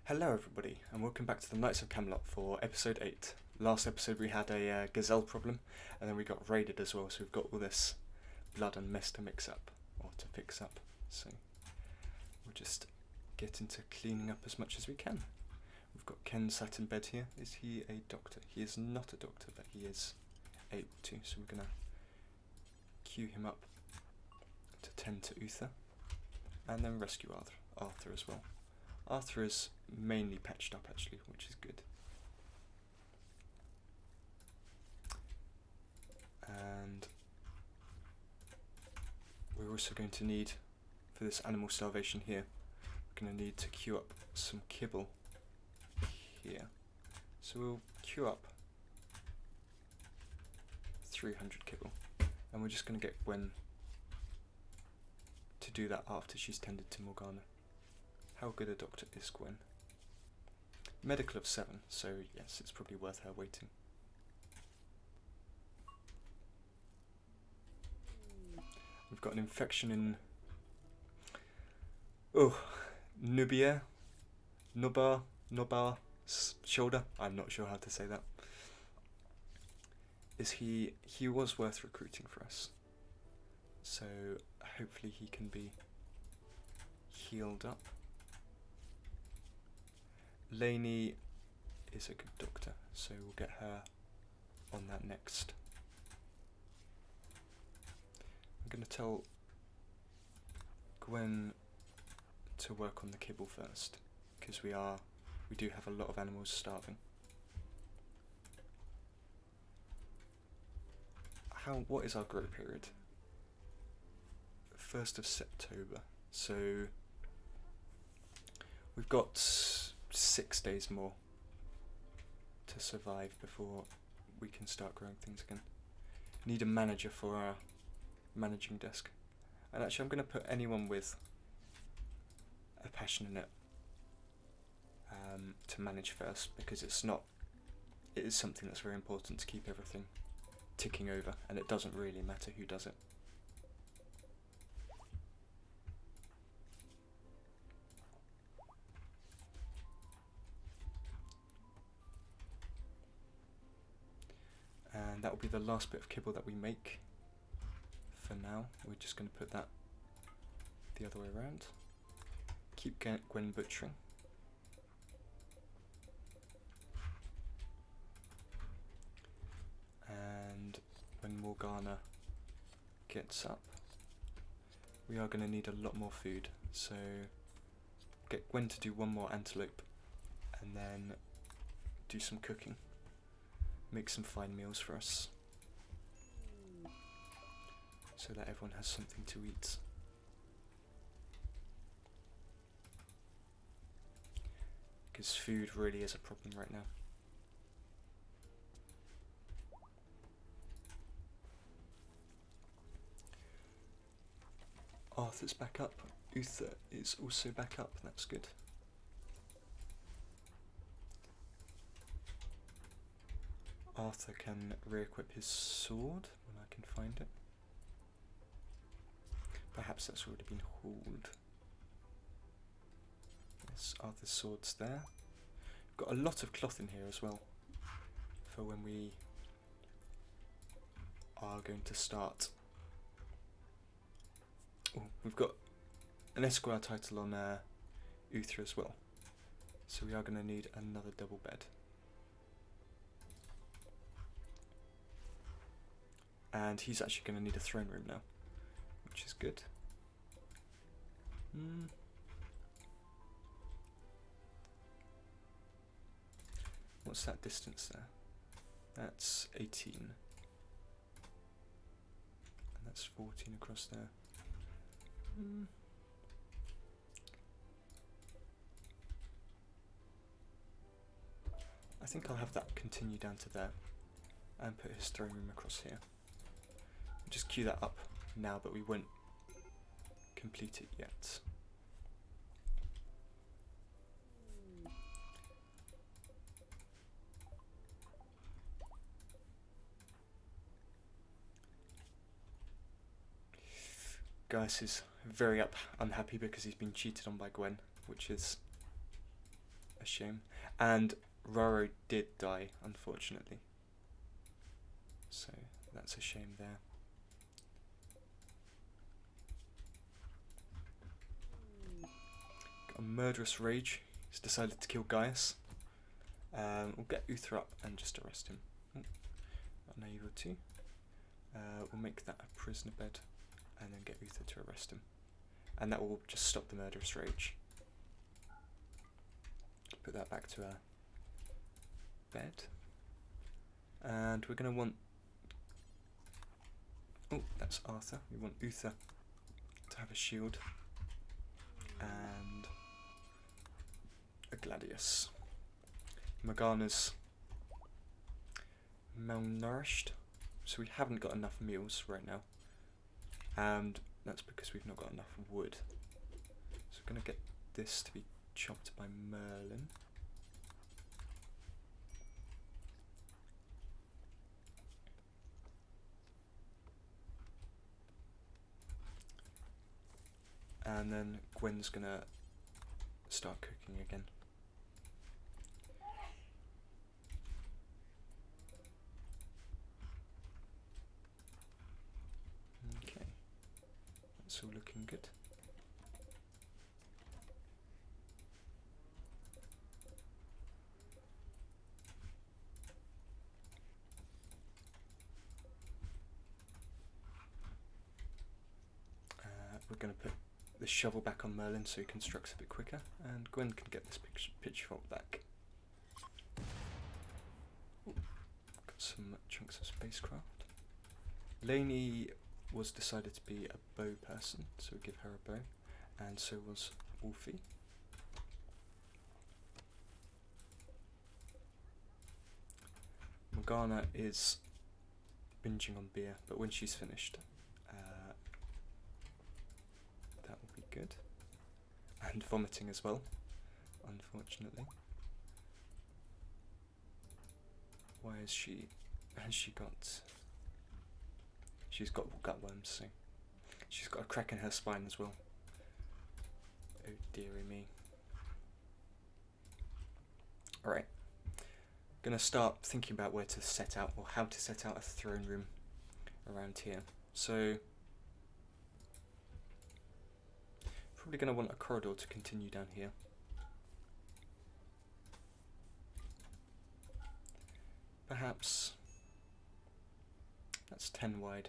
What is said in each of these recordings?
Hello everybody, and welcome back to the Knights of Camelot for episode 8. Last episode we had a gazelle problem, and then we got raided as well, so we've got all this blood and mess to mix up, or to fix up. So we'll just get into cleaning up as much as we can. We've got Ken sat in bed here. Is he a doctor? He is not a doctor, but he is able to, so we're going to queue him up to tend to Uther, and then rescue Arthur as well. Arthur is mainly patched up actually, which is good. And we're also going to need, for this animal starvation here, we're going to need to queue up some kibble here. So we'll queue up 300 kibble, and we're just going to get Gwen to do that after she's tended to Morgana. How good a doctor is Gwen? Medical of 7, so yes, it's probably worth her waiting. We've got an infection in Nubar shoulder. I'm not sure how to say that. He was worth recruiting for us, so hopefully he can be healed up. Lainey is a good doctor, so we'll get her on that next. I'm going to tell Gwen to work on the kibble first, because we do have a lot of animals starving. What is our grow period? 1st of September, so we've got 6 days more to survive before we can start growing things again. Need a manager for our managing desk, and actually I'm going to put anyone with a passion in it to manage first, because it is something that's very important to keep everything ticking over, and it doesn't really matter who does it. And that will be the last bit of kibble that we make for now. We're just going to put that the other way around. Keep Gwen butchering. And when Morgana gets up, we are going to need a lot more food. So get Gwen to do one more antelope, and then do some cooking. Make some fine meals for us, so that everyone has something to eat. Because food really is a problem right now. Arthur's back up. Uther is also back up. That's good. Arthur can re-equip his sword when I can find it. Perhaps that's already been hauled. Yes, Arthur's sword's there. We've got a lot of cloth in here as well, for when we are going to start. Oh, we've got an Esquire title on Uther as well, so we are going to need another double bed. And he's actually going to need a throne room now, which is good. What's that distance there? That's 18. And that's 14 across there. I think I'll have that continue down to there, and put his throne room across here. Just queue that up now, but we won't complete it yet. Gaius is very unhappy because he's been cheated on by Gwen, which is a shame. And Roro did die, unfortunately. So that's a shame there. Got a murderous rage. He's decided to kill Gaius. We'll get Uther up and just arrest him. Unable to. We'll make that a prisoner bed and then get Uther to arrest him. And that will just stop the murderous rage. Put that back to our bed. And we're going to want... Oh, that's Arthur. We want Uther to have a shield. And a gladius. Morgana's malnourished, so we haven't got enough meals right now, and that's because we've not got enough wood. So we're going to get this to be chopped by Merlin. And then Gwen's going to start cooking again. Okay, that's all looking good. We're going to put the shovel back on Merlin so he constructs a bit quicker, and Gwen can get this pitchfork back. Ooh, got some chunks of spacecraft. Lainey was decided to be a bow person, so we give her a bow, and so was Wolfie. Morgana is binging on beer, but when she's finished, that will be good. And vomiting as well, unfortunately. Why is she... has she got... she's got gutworms, so... she's got a crack in her spine as well. Oh dearie me. Alright. Gonna start thinking about where to set out, or how to set out a throne room around here. So... probably going to want a corridor to continue down here. Perhaps that's 10 wide.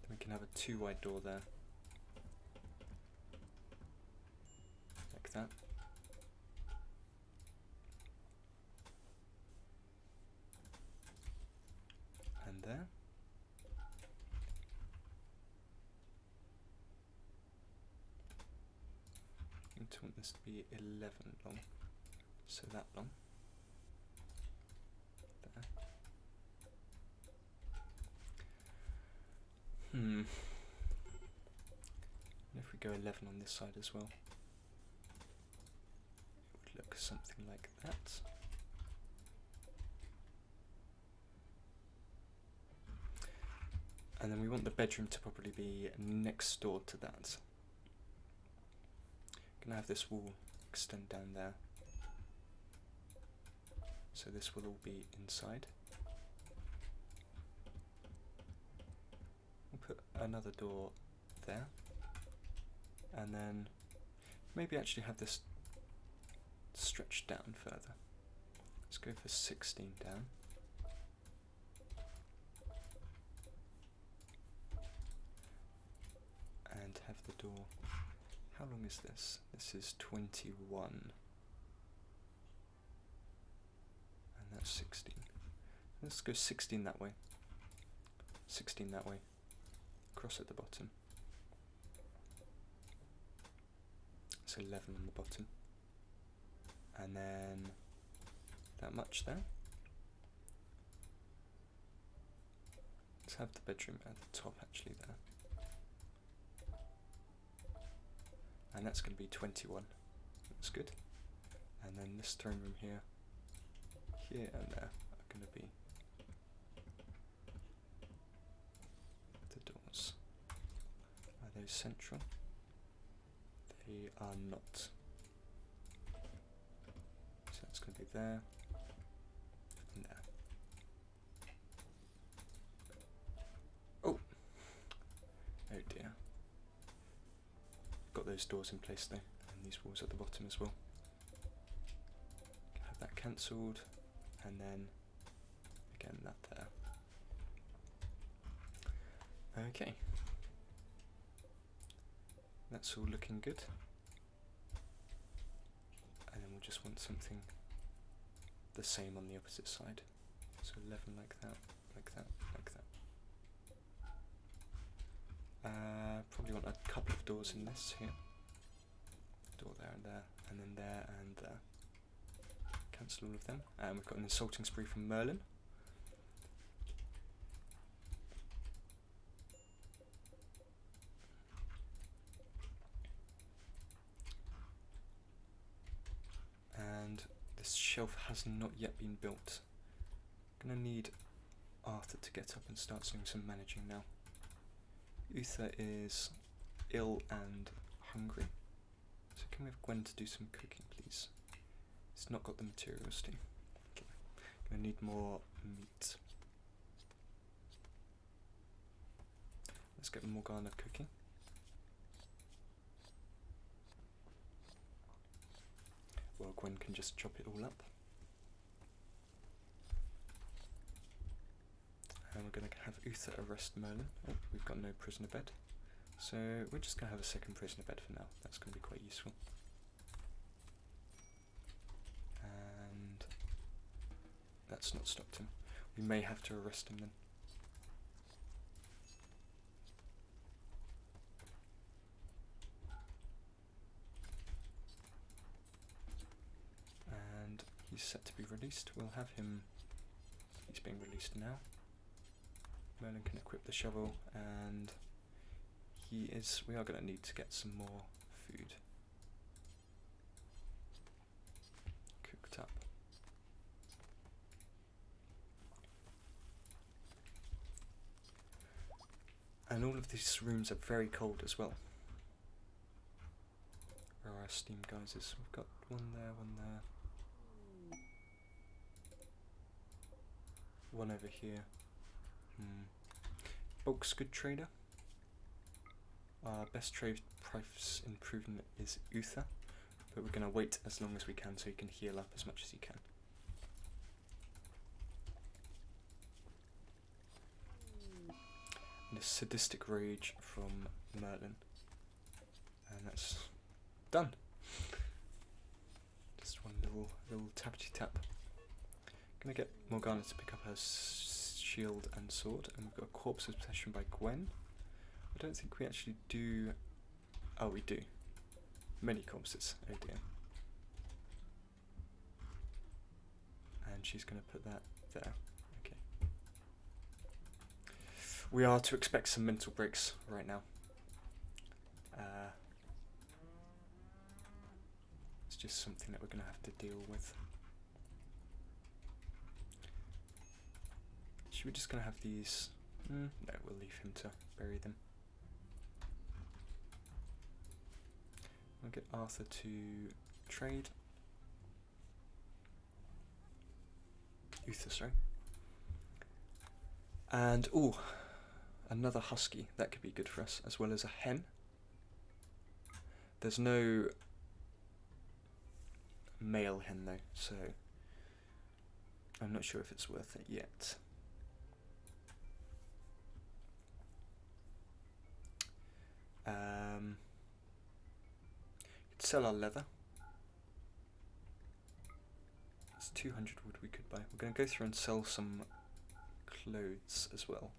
Then we can have a 2 wide door there. Like that. And there. I want this to be 11 long, so that long. There. And if we go 11 on this side as well, it would look something like that. And then we want the bedroom to probably be next door to that. Gonna have this wall extend down there, so this will all be inside. We'll put another door there, and then maybe actually have this stretched down further. Let's go for 16 down. And have the door... how long is this? This is 21. And that's 16. Let's go 16 that way. 16 that way. Cross at the bottom. So 11 on the bottom. And then that much there. Let's have the bedroom at the top actually there. And that's going to be 21. That's good. And then this throne room here, here and there are going to be the doors. Are those central? They are not. going to be there and there. Oh! Oh dear. Got those doors in place though, and these walls at the bottom as well. Have that cancelled, and then again that there. Okay. That's all looking good. And then we'll just want something the same on the opposite side. So 11 like that, like that, like that. Probably want a couple of doors in this here. Door there and there, and then there and there. Cancel all of them. And we've got an insulting spree from Merlin. And this shelf has not yet been built. Gonna need Arthur to get up and start doing some managing now. Uther is ill and hungry, so can we have Gwen to do some cooking, please? He's not got the materials to. Okay. Gonna need more meat. Let's get Morgana cooking. Well, Gwen can just chop it all up. And we're going to have Uther arrest Merlin. Oh, we've got no prisoner bed. So we're just going to have a second prisoner bed for now. That's going to be quite useful. And that's not stopped him. We may have to arrest him then. And he's set to be released. We'll have him. He's being released now. Merlin can equip the shovel, and we are going to need to get some more food cooked up. And all of these rooms are very cold as well. Where are our steam geysers? We've got one there, one over here. Bulk's good trader. Our best trade price improvement is Uther, but we're going to wait as long as we can so he can heal up as much as he can. And a sadistic rage from Merlin, and that's done. Just one little tappity tap. Gonna get Morgana to pick up her shield and sword, and we've got a corpse obsession by Gwen. I don't think we actually do. Oh, we do. Many corpses. Oh dear. And she's going to put that there. Okay. We are to expect some mental breaks right now. It's just something that we're going to have to deal with. We're just going to have these. No, we'll leave him to bury them. We'll get Arthur to trade. Uther, sorry. And, oh, another husky. That could be good for us, as well as a hen. There's no male hen, though, so I'm not sure if it's worth it yet. Could sell our leather. It's 200 wood we could buy. We're going to go through and sell some clothes as well.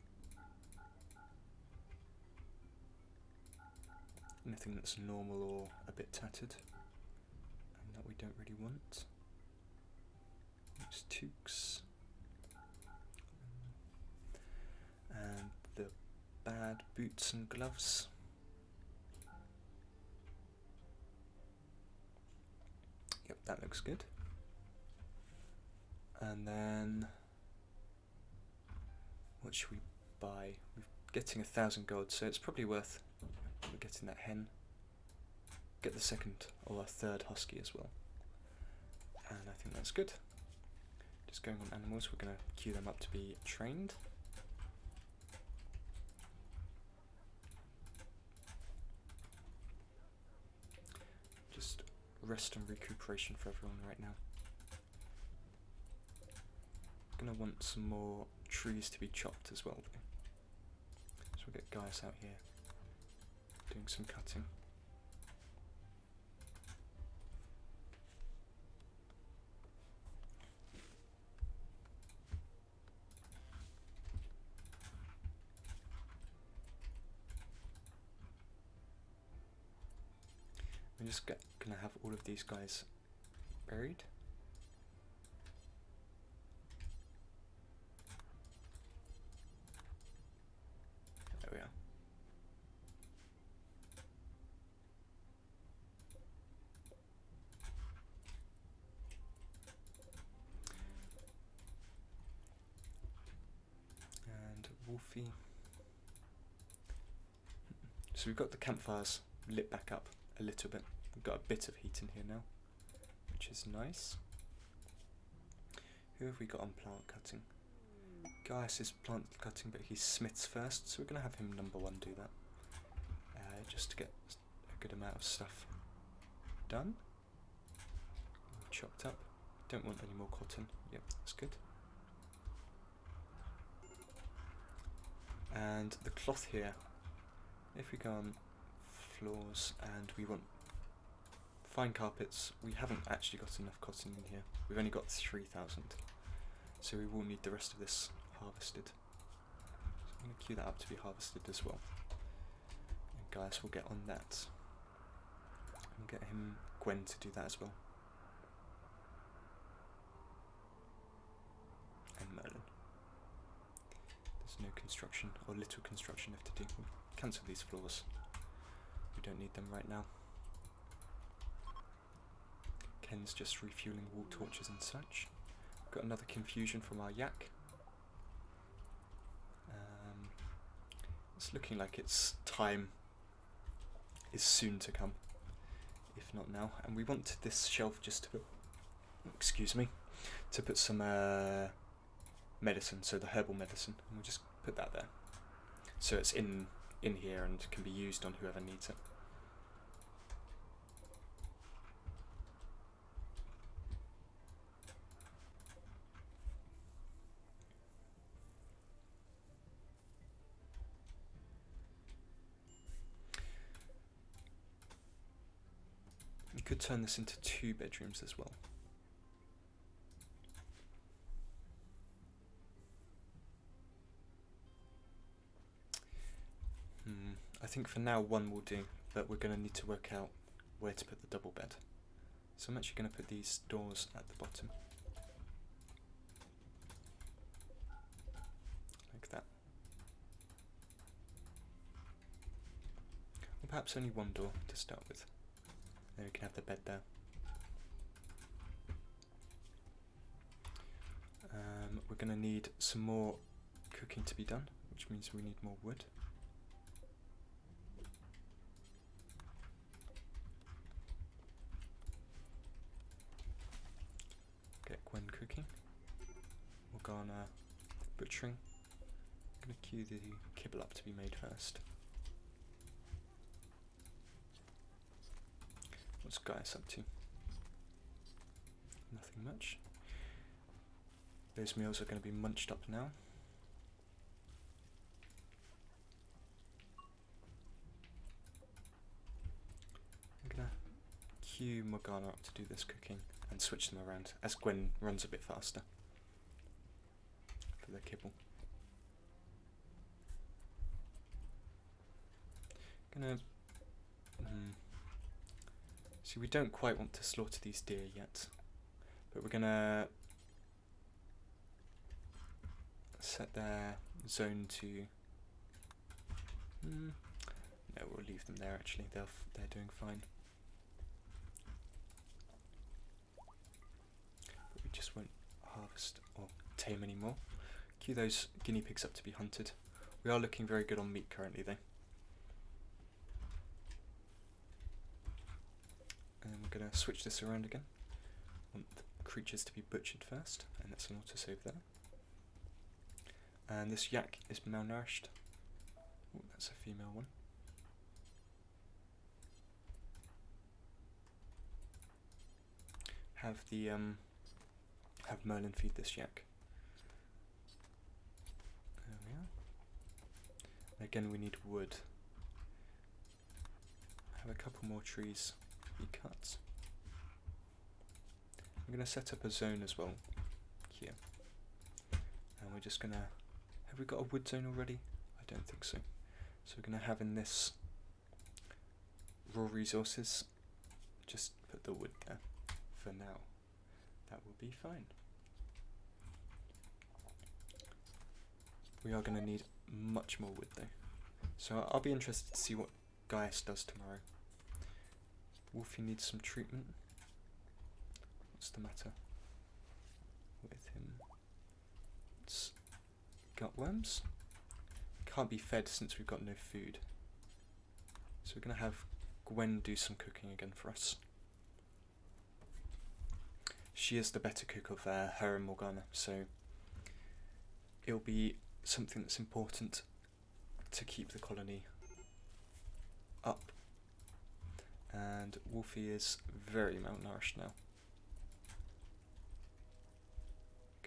Anything that's normal or a bit tattered, and that we don't really want. These toques. And the bad boots and gloves. Yep, that looks good. And then, what should we buy? We're getting 1,000 gold, so it's probably worth getting that hen. Get the second or a third husky as well. And I think that's good. Just going on animals, we're going to queue them up to be trained. Just rest and recuperation for everyone right now. Going to want some more trees to be chopped as well though. So we'll get guys out here doing some cutting. I'm just gonna have all of these guys buried. There we are. And Wolfie. So we've got the campfires lit back up a little bit. We've got a bit of heat in here now, which is nice. Who have we got on plant cutting? Gaius is plant cutting, but he's smiths first, so we're going to have him number 1 do that. Just to get a good amount of stuff done. Chopped up. Don't want any more cotton. Yep, that's good. And the cloth here, if we go on floors and we want fine carpets, we haven't actually got enough cotton in here. We've only got 3,000, so we will need the rest of this harvested. So I'm going to queue that up to be harvested as well. And Gaius will get on that. And get him Gwen to do that as well. And Merlin. There's no construction, or little construction left to do. We'll cancel these floors. We don't need them right now. Ken's just refueling wall torches and such. Got another confusion from our yak. It's looking like its time is soon to come, if not now. And we want this shelf just to put, excuse me, to put some medicine, so the herbal medicine, and we'll just put that there. So it's in here and can be used on whoever needs it. You could turn this into 2 bedrooms as well. I think for now 1 will do, but we're going to need to work out where to put the double bed. So I'm actually going to put these doors at the bottom. Like that. Or perhaps only 1 door to start with. Then we can have the bed there. We're going to need some more cooking to be done, which means we need more wood. Get Gwen cooking. Morgana butchering. I'm going to queue the kibble up to be made first. What's Gaius up to? Nothing much. Those meals are going to be munched up now. I'm going to queue Morgana up to do this cooking and switch them around as Gwen runs a bit faster for the kibble. See, we don't quite want to slaughter these deer yet, but we're gonna set their zone to. No, we'll leave them there. Actually, they're doing fine. But we just won't harvest or tame anymore. Queue those guinea pigs up to be hunted. We are looking very good on meat currently, though. And then we're going to switch this around again. want creatures to be butchered first, and that's an autosave there. And this yak is malnourished. Oh, that's a female one. Have Merlin feed this yak. There we are. And again, we need wood. Have a couple more trees be cut. I'm going to set up a zone as well here. And we're just going to... Have we got a wood zone already? I don't think so. So we're going to have in this raw resources, just put the wood there for now. That will be fine. We are going to need much more wood though. So I'll be interested to see what Gaius does tomorrow. Wolfie needs some treatment. What's the matter with him? It's gutworms. Can't be fed since we've got no food. So we're going to have Gwen do some cooking again for us. She is the better cook of her and Morgana, so it'll be something that's important to keep the colony up. And Wolfie is very malnourished now.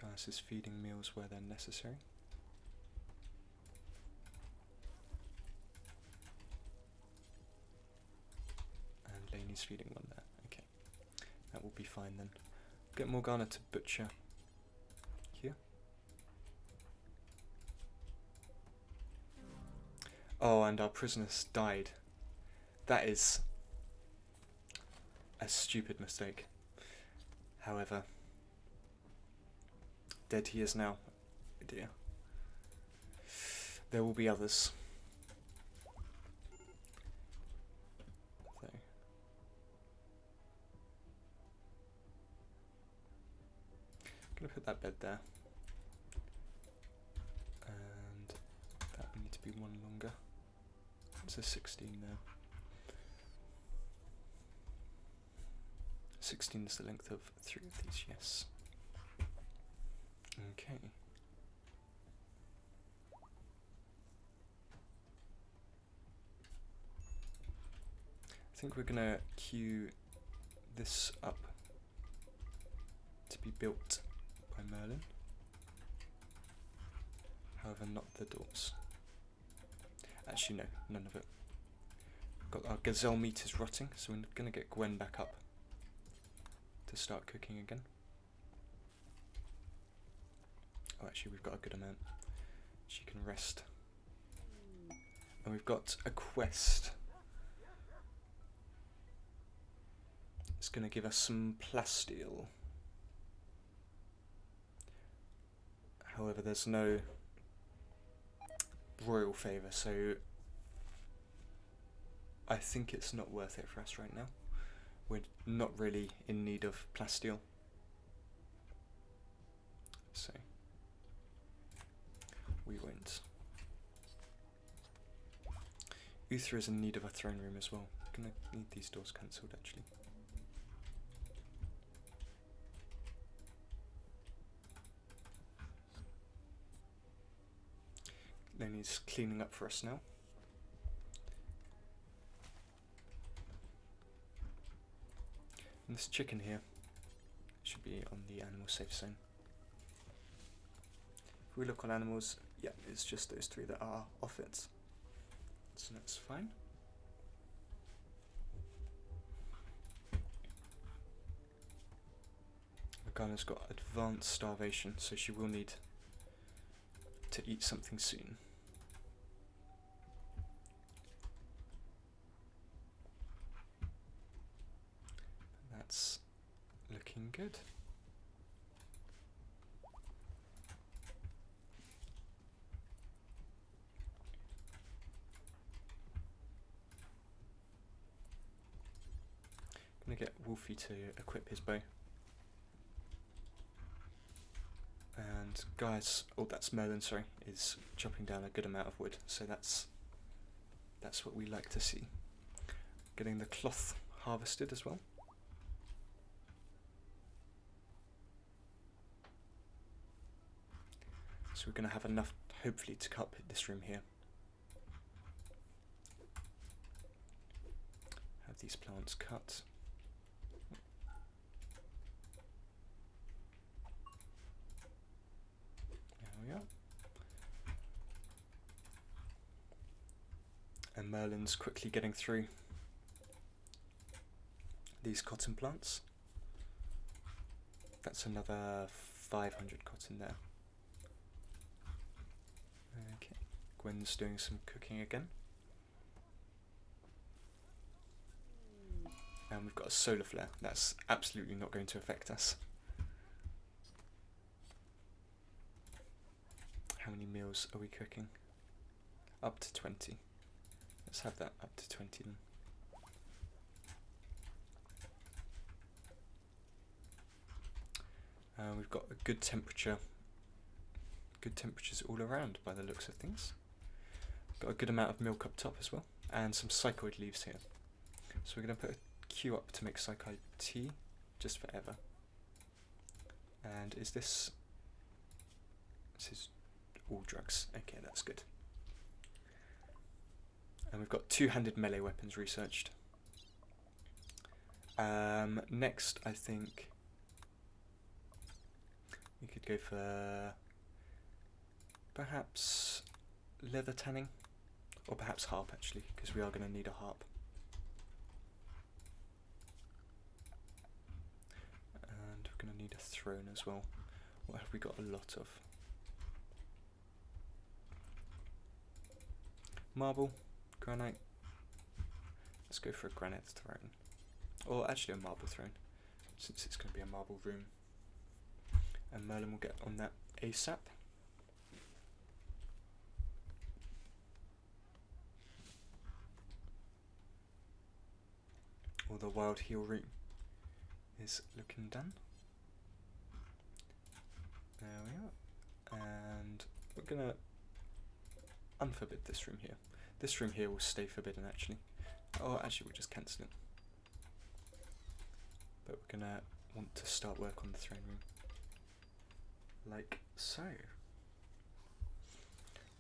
Gaius is feeding meals where they're necessary. And Laney's feeding one there. Okay, that will be fine then. Get Morgana to butcher here. Oh, and our prisoners died. That is a stupid mistake. However, dead he is now. Oh dear. There will be others. So. I'm going to put that bed there. And that will need to be one longer. It's a 16 now. 16 is the length of 3 of these, yes. Okay. I think we're going to queue this up to be built by Merlin. However, not the doors. Actually, no, none of it. Got our gazelle meat is rotting, so we're going to get Gwen back up to start cooking again. Oh, actually, we've got a good amount. She can rest. And we've got a quest. It's going to give us some plasteel. However, there's no royal favour, so I think it's not worth it for us right now. We're not really in need of plasteel. So we won't. Uther is in need of a throne room as well. I'm gonna need these doors cancelled actually. Then he's cleaning up for us now. And this chicken here should be on the animal safe zone. If we look on animals, yeah, it's just those 3 that are off it. So that's fine. Morgana's got advanced starvation, so she will need to eat something soon. That's looking good. I'm gonna get Wolfie to equip his bow. And guys, oh that's Merlin, sorry, is chopping down a good amount of wood, so that's what we like to see. Getting the cloth harvested as well. we're going to have enough, hopefully, to cut this room here. Have these plants cut. There we are. And Merlin's quickly getting through these cotton plants. That's another 500 cotton there. Okay, Gwen's doing some cooking again. And we've got a solar flare. That's absolutely not going to affect us. How many meals are we cooking? Up to 20. Let's have that up to 20 then. We've got a good temperature. Good temperatures all around by the looks of things. Got a good amount of milk up top as well. And some psychoid leaves here. So we're going to put a queue up to make psychoid tea just forever. And is this... This is all drugs. Okay, that's good. And we've got two-handed melee weapons researched. Next, I think we could go for perhaps leather tanning, or perhaps harp actually, because we are going to need a harp. And we're going to need a throne as well. What have we got a lot of? Marble, granite. Let's go for a granite throne. Or actually a marble throne, since it's going to be a marble room. And Merlin will get on that ASAP. Or the wild heal route is looking done. There we are. And we're going to unforbid this room here. This room here will stay forbidden actually. Oh, actually we'll just cancel it. But we're going to want to start work on the throne room. Like so.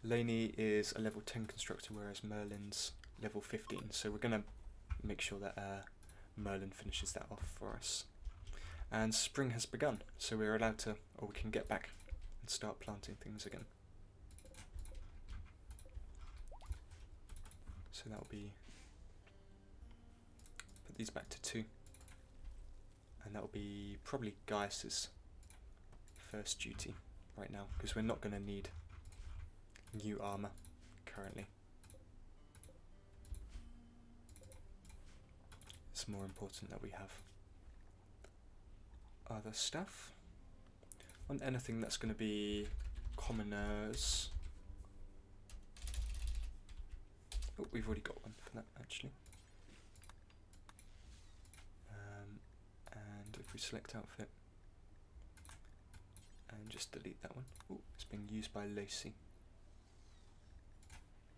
Lainey is a level 10 constructor, whereas Merlin's level 15. So we're going to make sure that Merlin finishes that off for us. And spring has begun, so we're allowed to, or we can get back and start planting things again. So that'll be, put these back to 2. And that'll be probably Gaius's first duty right now, because we're not going to need new armour currently. It's more important that we have other stuff. On anything that's going to be commoners. Oh, we've already got one for that actually. And if we select outfit and just delete that one. Oh, it's being used by Lacey.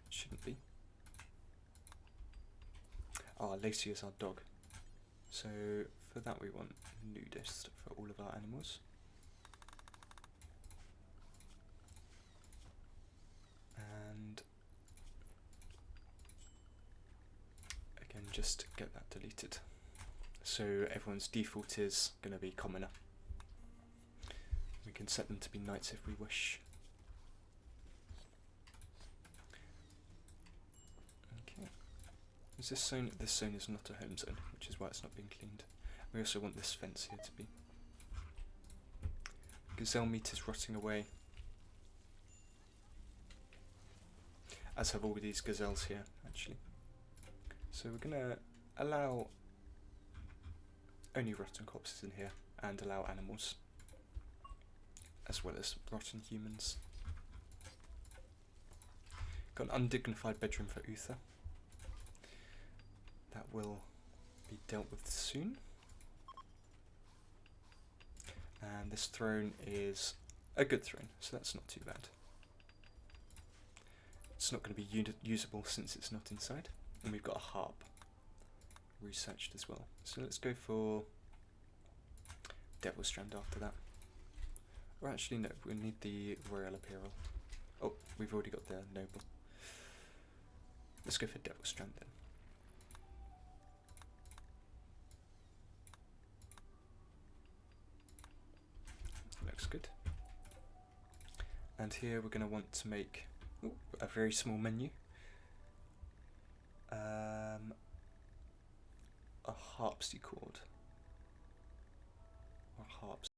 Shouldn't be. Ah, Lacey is our dog. So for that we want nudist for all of our animals. And again, just get that deleted. So everyone's default is going to be commoner. We can set them to be knights if we wish. Okay. Is this zone? This zone is not a home zone, which is why it's not being cleaned. We also want this fence here to be. Gazelle meat is rotting away, as have all these gazelles here, actually. So we're going to allow only rotten corpses in here, and allow animals, as well as rotten humans. Got an undignified bedroom for Uther. That will be dealt with soon. And this throne is a good throne, so that's not too bad. It's not going to be usable since it's not inside. And we've got a harp researched as well. So let's go for Devil's Strand after that. Or actually no, we need the Royal Apparel. Oh, we've already got the Noble. Let's go for Devil Strand then. Looks good. And here we're going to want to make a very small menu. A harpsichord. Or harps.